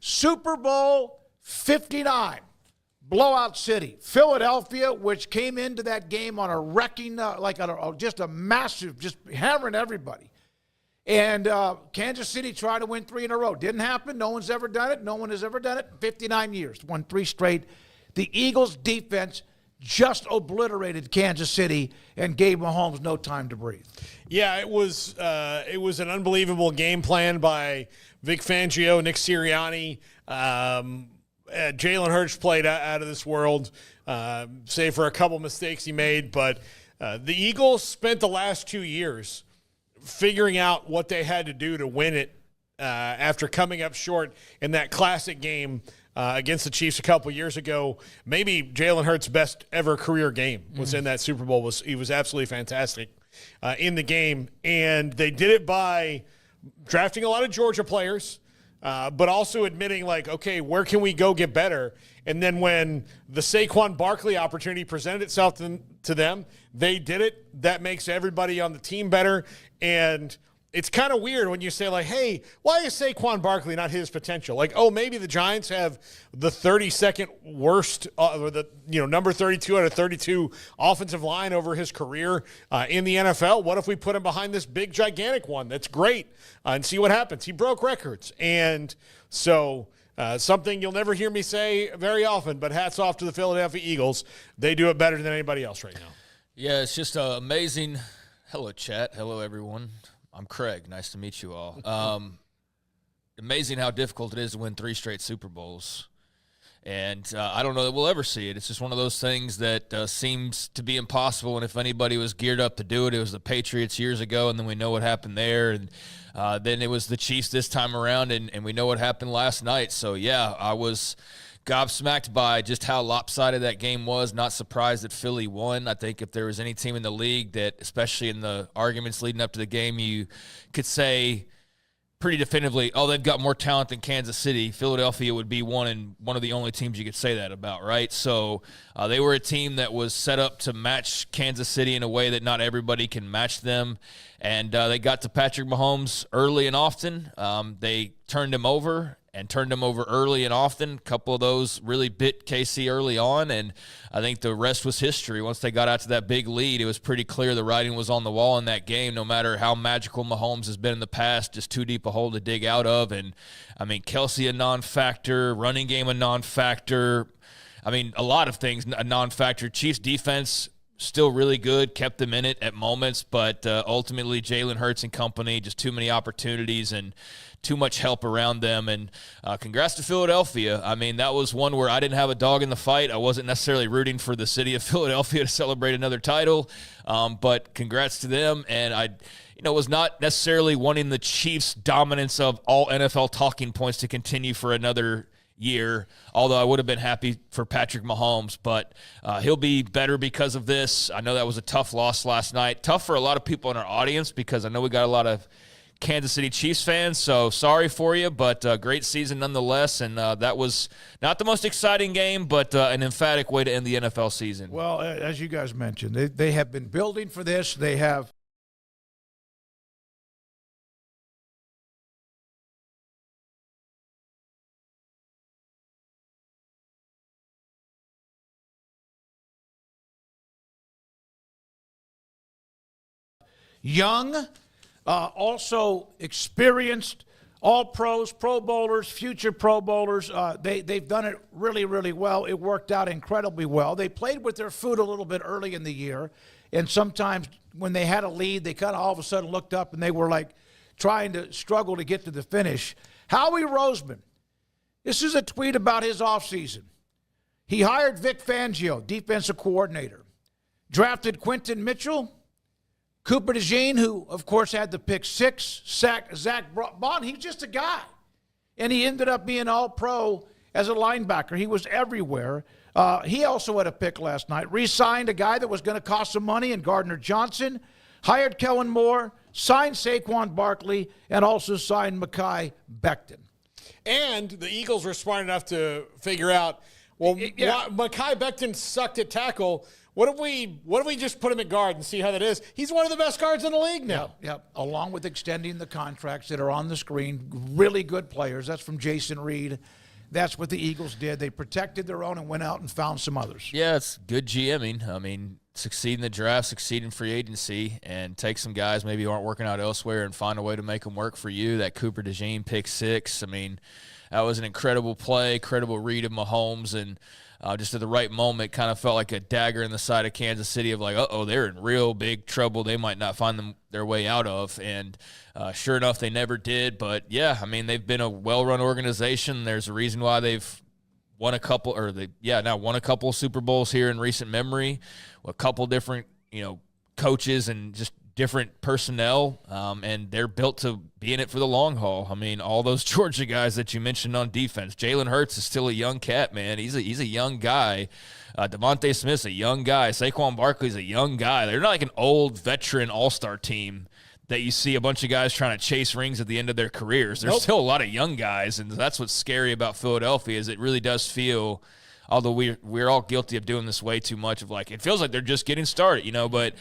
Super Bowl 59. Blowout city. Philadelphia, which came into that game on a wrecking, just a massive, just hammering everybody. And Kansas City tried to win 3 in a row. Didn't happen. No one's ever done it. No one has ever done it in 59 years. Won 3 straight. The Eagles' defense just obliterated Kansas City and gave Mahomes no time to breathe. Yeah, it was an unbelievable game plan by Vic Fangio, Nick Sirianni. Jalen Hurts played out of this world, save for a couple mistakes he made. But the Eagles spent the last 2 years figuring out what they had to do to win it after coming up short in that classic game against the Chiefs a couple years ago. Maybe Jalen Hurts' best ever career game was in that Super Bowl. He was absolutely fantastic in the game. And they did it by drafting a lot of Georgia players, but also admitting, like, okay, where can we go get better? And then when the Saquon Barkley opportunity presented itself to them, they did it. That makes everybody on the team better. And it's kind of weird when you say, like, hey, why is Saquon Barkley not his potential? Like, oh, maybe the Giants have the 32nd worst, or the number 32 out of 32 offensive line over his career in the NFL. What if we put him behind this big, gigantic one? That's great. And see what happens. He broke records. And so something you'll never hear me say very often, but hats off to the Philadelphia Eagles. They do it better than anybody else right now. Yeah, it's just amazing. Hello, chat. Hello, everyone. I'm Craig. Nice to meet you all. Amazing how difficult it is to win 3 straight Super Bowls. And I don't know that we'll ever see it. It's just one of those things that seems to be impossible. And if anybody was geared up to do it, it was the Patriots years ago, and then we know what happened there. And then it was the Chiefs this time around, and we know what happened last night. So, yeah, I was gobsmacked by just how lopsided that game was. Not surprised that Philly won. I think if there was any team in the league that, especially in the arguments leading up to the game, you could say pretty definitively, oh, they've got more talent than Kansas City, Philadelphia would be one of the only teams you could say that about, right? So they were a team that was set up to match Kansas City in a way that not everybody can match them. And they got to Patrick Mahomes early and often. They turned him over early and often. A couple of those really bit KC early on, and I think the rest was history. Once they got out to that big lead, it was pretty clear the writing was on the wall in that game, no matter how magical Mahomes has been in the past, just too deep a hole to dig out of. And, I mean, Kelsey a non-factor, running game a non-factor. I mean, a lot of things a non-factor. Chiefs defense still really good, kept them in it at moments, but ultimately Jalen Hurts and company, just too many opportunities and too much help around them. And congrats to Philadelphia. I mean, that was one where I didn't have a dog in the fight. I wasn't necessarily rooting for the city of Philadelphia to celebrate another title, but congrats to them. And I was not necessarily wanting the Chiefs' dominance of all NFL talking points to continue for another year, although I would have been happy for Patrick Mahomes, but he'll be better because of this. I know that was a tough loss last night. Tough for a lot of people in our audience because I know we got a lot of Kansas City Chiefs fans, so sorry for you, but great season nonetheless, and that was not the most exciting game, but an emphatic way to end the NFL season. Well, as you guys mentioned, they have been building for this. They have young, also experienced, all pros, Pro Bowlers, future Pro Bowlers. They've done it really, really well. It worked out incredibly well. They played with their food a little bit early in the year, and sometimes when they had a lead, they kind of all of a sudden looked up and they were like trying to struggle to get to the finish. Howie Roseman, this is a tweet about his offseason. He hired Vic Fangio, defensive coordinator, drafted Quentin Mitchell, Cooper DeJean, who, of course, had the pick 6, Zach Bond. He's just a guy. And he ended up being all-pro as a linebacker. He was everywhere. He also had a pick last night. Re-signed a guy that was going to cost some money in Gardner Johnson, hired Kellen Moore, signed Saquon Barkley, and also signed Mekhi Becton. And the Eagles were smart enough to figure out, well, Mekhi Becton sucked at tackle. What if we just put him at guard and see how that is? He's one of the best guards in the league now. Yep. Along with extending the contracts that are on the screen, really good players. That's from Jason Reed. That's what the Eagles did. They protected their own and went out and found some others. Yeah, it's good GMing. I mean, succeed in the draft, succeed in free agency, and take some guys maybe who aren't working out elsewhere and find a way to make them work for you. That Cooper DeJean pick 6, I mean, that was an incredible play, incredible read of Mahomes, and just at the right moment, kind of felt like a dagger in the side of Kansas City of like, they're in real big trouble. They might not find their way out of. And sure enough, they never did. But, yeah, I mean, they've been a well-run organization. There's a reason why they've won a couple Super Bowls here in recent memory. A couple different, coaches and just different personnel, and they're built to be in it for the long haul. I mean, all those Georgia guys that you mentioned on defense. Jalen Hurts is still a young cat, man. He's a young guy. Devontae Smith's a young guy. Saquon Barkley's a young guy. They're not like an old veteran all-star team that you see a bunch of guys trying to chase rings at the end of their careers. There's still a lot of young guys, and that's what's scary about Philadelphia is it really does feel, although we're all guilty of doing this way too much, of like it feels like they're just getting started, but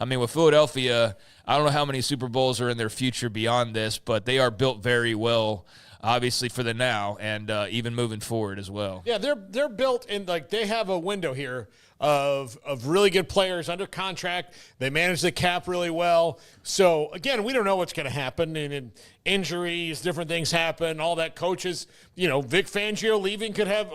I mean, with Philadelphia, I don't know how many Super Bowls are in their future beyond this, but they are built very well, obviously, for the now and even moving forward as well. Yeah, they're built in, like, they have a window here of really good players under contract. They manage the cap really well. So, again, we don't know what's going to happen. And injuries, different things happen, all that. Coaches, Vic Fangio leaving could have,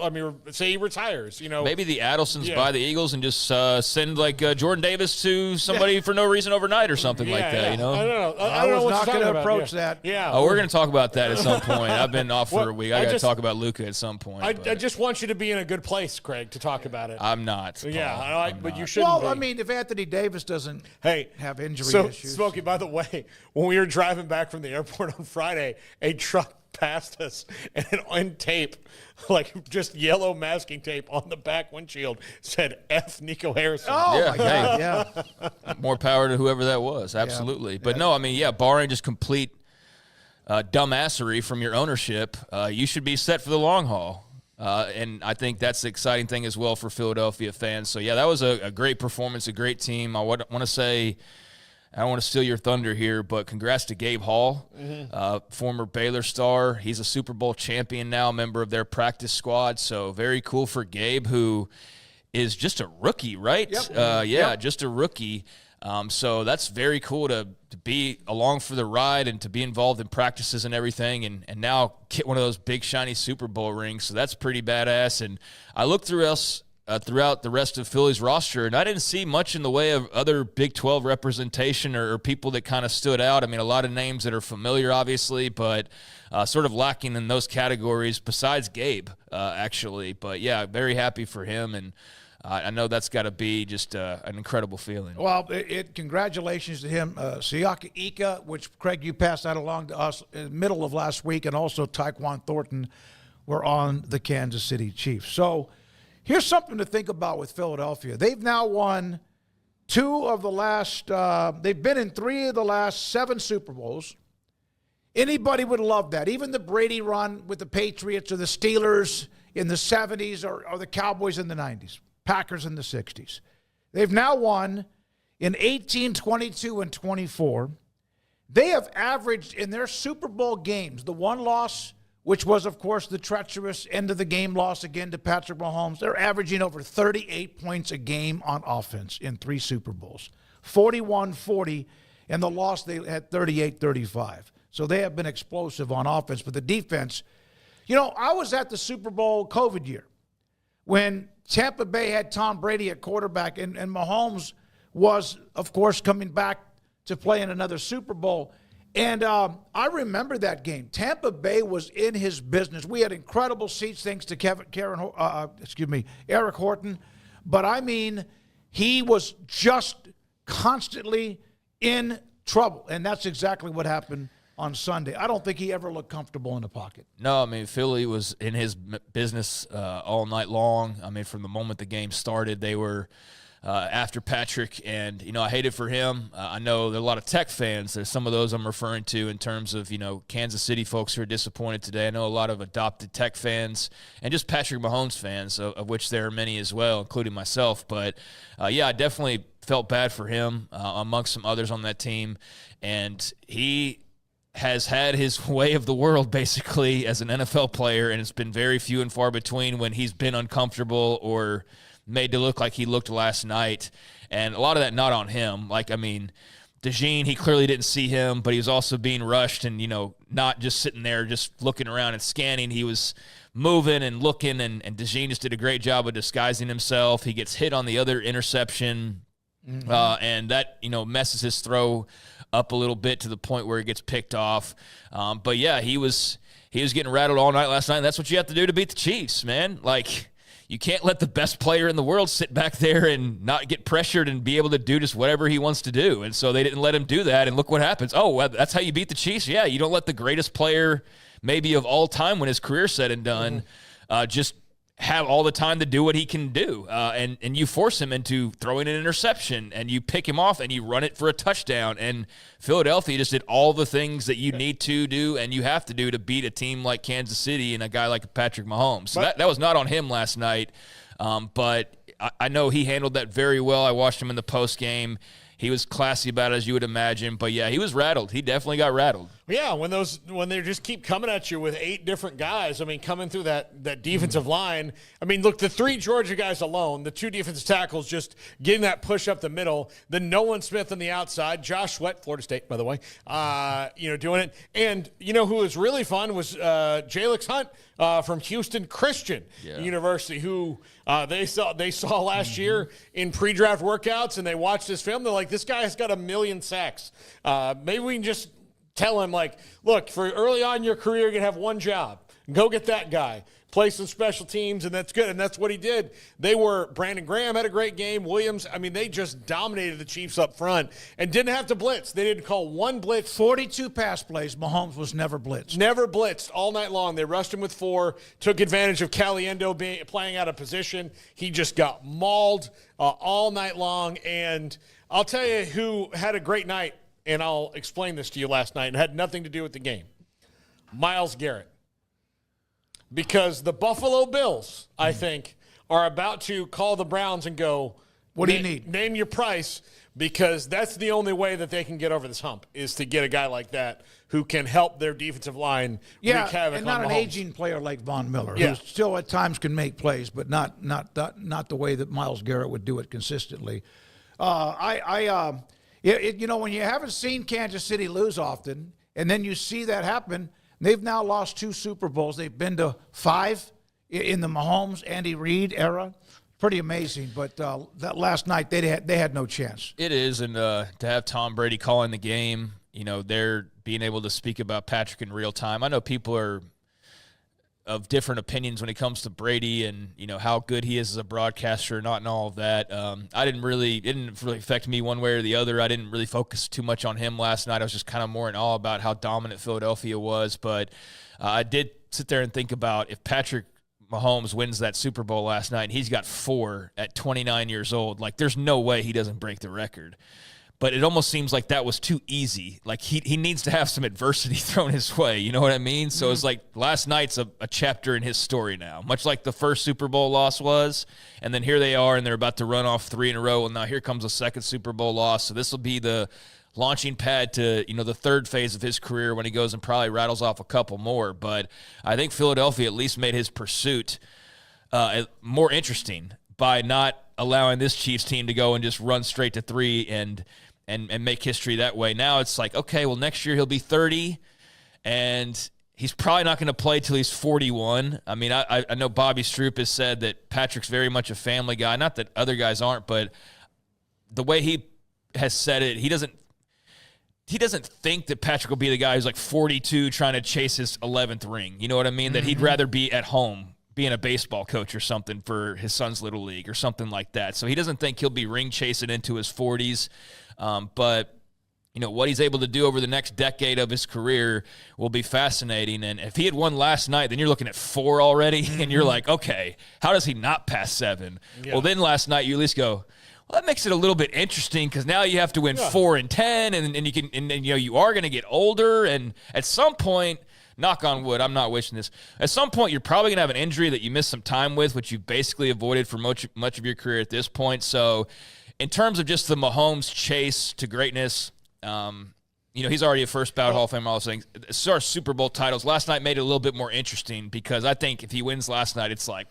say he retires, Maybe the Adelsons buy the Eagles and just send, Jordan Davis to somebody for no reason overnight or something like that, I don't know. I was not going to approach that. Yeah. Oh, we're going to talk about that at some point. I've been off for a week. I got to talk about Luka at some point. I just want you to be in a good place, Craig, to talk about it. I'm not. Paul. Yeah, but you shouldn't be. Well, I mean, if Anthony Davis doesn't have injury issues. Smokey, by the way, when we were driving back from the airport on Friday, a truck passed us and on tape, like just yellow masking tape on the back windshield said F Nico Harrison. Oh, yeah, my God, yeah. More power to whoever that was, absolutely. But no, I mean, barring just complete dumbassery from your ownership, you should be set for the long haul. And I think that's the exciting thing as well for Philadelphia fans. So, that was a great performance, a great team. I want to say, I don't want to steal your thunder here, but congrats to Gabe Hall, former Baylor star. He's a Super Bowl champion now, member of their practice squad. So very cool for Gabe, who is just a rookie, right? Yep. Just a rookie. So that's very cool to be along for the ride and to be involved in practices and everything and now get one of those big, shiny Super Bowl rings. So that's pretty badass. And I looked throughout the rest of Philly's roster, and I didn't see much in the way of other Big 12 representation or people that kind of stood out. I mean, a lot of names that are familiar, obviously, but sort of lacking in those categories besides Gabe, actually. But, very happy for him, and I know that's got to be just an incredible feeling. Well, congratulations to him. Siaka Ika, which, Craig, you passed that along to us in the middle of last week, and also Tyquan Thornton were on the Kansas City Chiefs. So here's something to think about with Philadelphia. They've now won they've been in 3 of the last 7 Super Bowls. Anybody would love that. Even the Brady run with the Patriots or the Steelers in the 70s or the Cowboys in the 90s. Packers in the 60s. They've now won in 18, 22, and 24. They have averaged in their Super Bowl games, the one loss, which was, of course, the treacherous end-of-the-game loss again to Patrick Mahomes, they're averaging over 38 points a game on offense in 3 Super Bowls. 41-40, and the loss they had 38-35. So they have been explosive on offense. But the defense, I was at the Super Bowl COVID year when Tampa Bay had Tom Brady at quarterback, and Mahomes was, of course, coming back to play in another Super Bowl. And I remember that game. Tampa Bay was in his business. We had incredible seats thanks to Eric Horton. But, I mean, he was just constantly in trouble. And that's exactly what happened on Sunday. I don't think he ever looked comfortable in the pocket. No, I mean, Philly was in his business all night long. I mean, from the moment the game started, they were after Patrick, and I hate it for him. I know there are a lot of Tech fans. There's some of those I'm referring to in terms of Kansas City folks who are disappointed today. I know a lot of adopted Tech fans and just Patrick Mahomes fans, of which there are many as well, including myself. But I definitely felt bad for him amongst some others on that team, and he has had his way of the world basically as an NFL player, and it's been very few and far between when he's been uncomfortable or made to look like he looked last night. And a lot of that not on him. DeJean, he clearly didn't see him, but he was also being rushed and, not just sitting there just looking around and scanning. He was moving and looking, and DeJean just did a great job of disguising himself. He gets hit on the other interception, and that, messes his throw up a little bit to the point where he gets picked off. But, yeah, he was getting rattled all night last night, and that's what you have to do to beat the Chiefs, man. You can't let the best player in the world sit back there and not get pressured and be able to do just whatever he wants to do. And so they didn't let him do that, and look what happens. Oh, well, that's how you beat the Chiefs? Yeah, you don't let the greatest player maybe of all time when his career's said and done just have all the time to do what he can do. And you force him into throwing an interception, and you pick him off, and you run it for a touchdown. And Philadelphia just did all the things that you need to do and you have to do to beat a team like Kansas City and a guy like Patrick Mahomes. So that was not on him last night, but I know he handled that very well. I watched him in the post game. He was classy about it, as you would imagine. But, yeah, he was rattled. He definitely got rattled. Yeah, when they just keep coming at you with 8 different guys, coming through that defensive line. Look, the 3 Georgia guys alone, the 2 defensive tackles just getting that push up the middle, then Nolan Smith on the outside, Josh Sweat, Florida State, by the way, doing it. And, who was really fun was Jalix Hunt from Houston Christian University, who they saw last year in pre-draft workouts, and they watched this film. They're like, this guy has got 1 million sacks. Maybe we can just tell him, look, for early on in your career, you're going to have one job. Go get that guy. Play some special teams, and that's good. And that's what he did. Brandon Graham had a great game. Williams, they just dominated the Chiefs up front and didn't have to blitz. They didn't call one blitz. 42 pass plays. Mahomes was never blitzed. Never blitzed all night long. They rushed him with 4, took advantage of Caliendo playing out of position. He just got mauled all night long. And I'll tell you who had a great night, and I'll explain this to you last night, and had nothing to do with the game. Myles Garrett. Because the Buffalo Bills, I think, are about to call the Browns and go, what do you need? Name your price, because that's the only way that they can get over this hump, is to get a guy like that who can help their defensive line wreak havoc and not on an Mahomes. aging player like Von Miller, who still at times can make plays, but not the way that Myles Garrett would do it consistently. When you haven't seen Kansas City lose often, and then you see that happen, they've now lost 2 Super Bowls. They've been to 5 in the Mahomes, Andy Reid era. Pretty amazing. But that last night, they had no chance. It is, and to have Tom Brady calling the game, they're being able to speak about Patrick in real time. I know people are of different opinions when it comes to Brady and, how good he is as a broadcaster, not and all of that. It didn't really affect me one way or the other. I didn't really focus too much on him last night. I was just kind of more in awe about how dominant Philadelphia was. But I did sit there and think about if Patrick Mahomes wins that Super Bowl last night and he's got 4 at 29 years old, there's no way he doesn't break the record. But it almost seems like that was too easy. He needs to have some adversity thrown his way. You know what I mean? So it's like last night's a chapter in his story now, much like the first Super Bowl loss was. And then here they are, and they're about to run off 3 in a row. And now here comes a second Super Bowl loss. So this will be the launching pad to, the third phase of his career when he goes and probably rattles off a couple more. But I think Philadelphia at least made his pursuit more interesting by not allowing this Chiefs team to go and just run straight to 3 and make history that way. Now it's like, okay, well, next year he'll be 30, and he's probably not going to play till he's 41. I know Bobby Stroop has said that Patrick's very much a family guy. Not that other guys aren't, but the way he has said it, he doesn't think that Patrick will be the guy who's 42 trying to chase his 11th ring. You know what I mean? That he'd rather be at home being a baseball coach or something for his son's little league or something like that. So he doesn't think he'll be ring chasing into his 40s. But what he's able to do over the next decade of his career will be fascinating. And if he had won last night, then you're looking at 4 already, and you're like, okay, how does he not pass 7? Yeah. Well, then last night you at least go, Well, that makes it a little bit interesting because now you have to win 4 and 10, and you can, and you are going to get older, and at some point, knock on wood, I'm not wishing this. At some point, you're probably going to have an injury that you missed some time with, which you've basically avoided for much of your career at this point. So, in terms of just the Mahomes chase to greatness, he's already a first ballot Hall of Fame, all those things. So our Super Bowl titles last night made it a little bit more interesting because I think if he wins last night, it's like,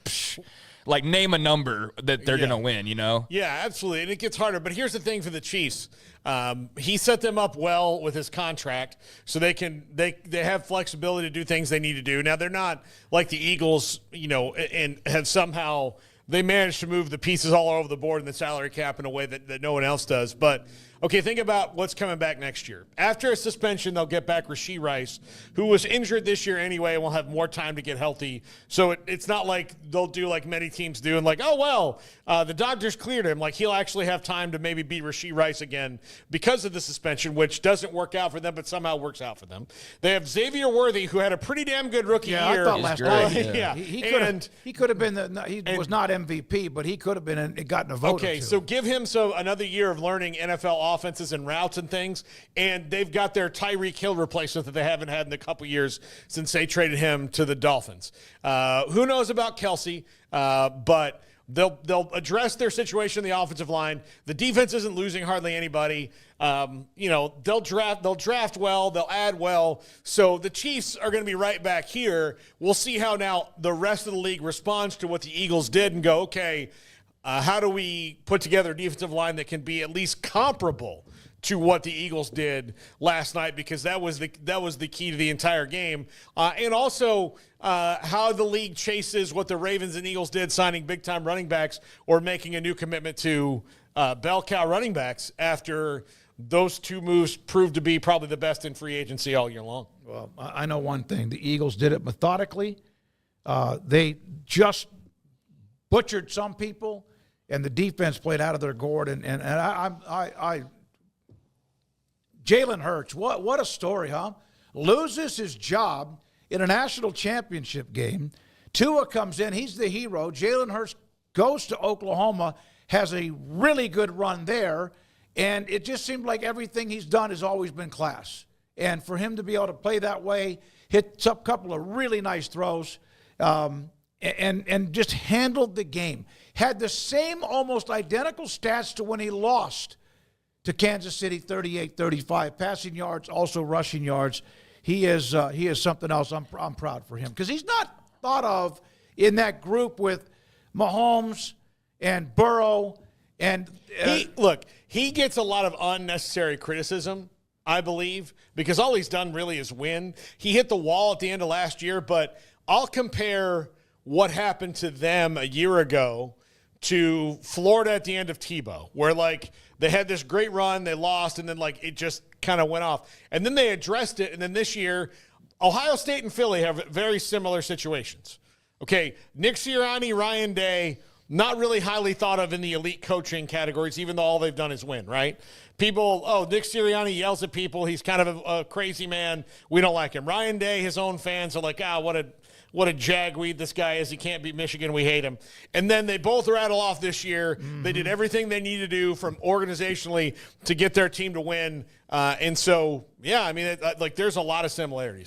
like name a number that they're going to win, Yeah, absolutely. And it gets harder. But here's the thing for the Chiefs. He set them up well with his contract so they have flexibility to do things they need to do. Now, they're not like the Eagles, and have somehow they managed to move the pieces all over the board in the salary cap in a way that no one else does. But, okay, think about what's coming back next year. After a suspension, they'll get back Rashee Rice, who was injured this year anyway and will have more time to get healthy. So it's not like they'll do like many teams do and like, oh, well, the doctors cleared him. Like, he'll actually have time to maybe beat Rashee Rice again because of the suspension, which doesn't work out for them but somehow works out for them. They have Xavier Worthy, who had a pretty damn good rookie year. I thought last night. Yeah. He could have been he was not MVP, but he could have been gotten a vote. Okay, so give him another year of learning NFL offenses and routes and things, and they've got their Tyreek Hill replacement that they haven't had in a couple years since they traded him to the Dolphins. Who knows about Kelsey, but they'll address their situation in the offensive line. The defense isn't losing hardly anybody. They'll draft well, they'll add well. So the Chiefs are going to be right back here. We'll see how now the rest of the league responds to what the Eagles did and go, okay, how do we put together a defensive line that can be at least comparable to what the Eagles did last night, because that was the key to the entire game. And also how the league chases what the Ravens and Eagles did, signing big-time running backs or making a new commitment to bell cow running backs after those two moves proved to be probably the best in free agency all year long. Well, I know one thing. The Eagles did it methodically. They just butchered some people, and the defense played out of their gourd. And Jalen Hurts, what a story, huh? Loses his job in a national championship game. Tua comes in. He's the hero. Jalen Hurts goes to Oklahoma, has a really good run there, and it just seemed like everything he's done has always been class. And for him to be able to play that way, hit a couple of really nice throws, and just handled the game. Had the same almost identical stats to when he lost to Kansas City, 38-35. Passing yards, also rushing yards. He is something else. I'm proud for him because he's not thought of in that group with Mahomes and Burrow. And he gets a lot of unnecessary criticism, I believe, because all he's done really is win. He hit the wall at the end of last year, but I'll compare what happened to them a year ago to Florida at the end of Tebow, where they had this great run, they lost, and then it just kind of went off. And then they addressed it, and then this year, Ohio State and Philly have very similar situations. Okay, Nick Sirianni, Ryan Day, not really highly thought of in the elite coaching categories, even though all they've done is win, right? People, Nick Sirianni yells at people. He's kind of a crazy man. We don't like him. Ryan Day, his own fans are like, what a jagweed this guy is. He can't beat Michigan. We hate him. And then they both rattle off this year. Mm-hmm. They did everything they needed to do from organizationally to get their team to win. And so, yeah, I mean, there's a lot of similarities.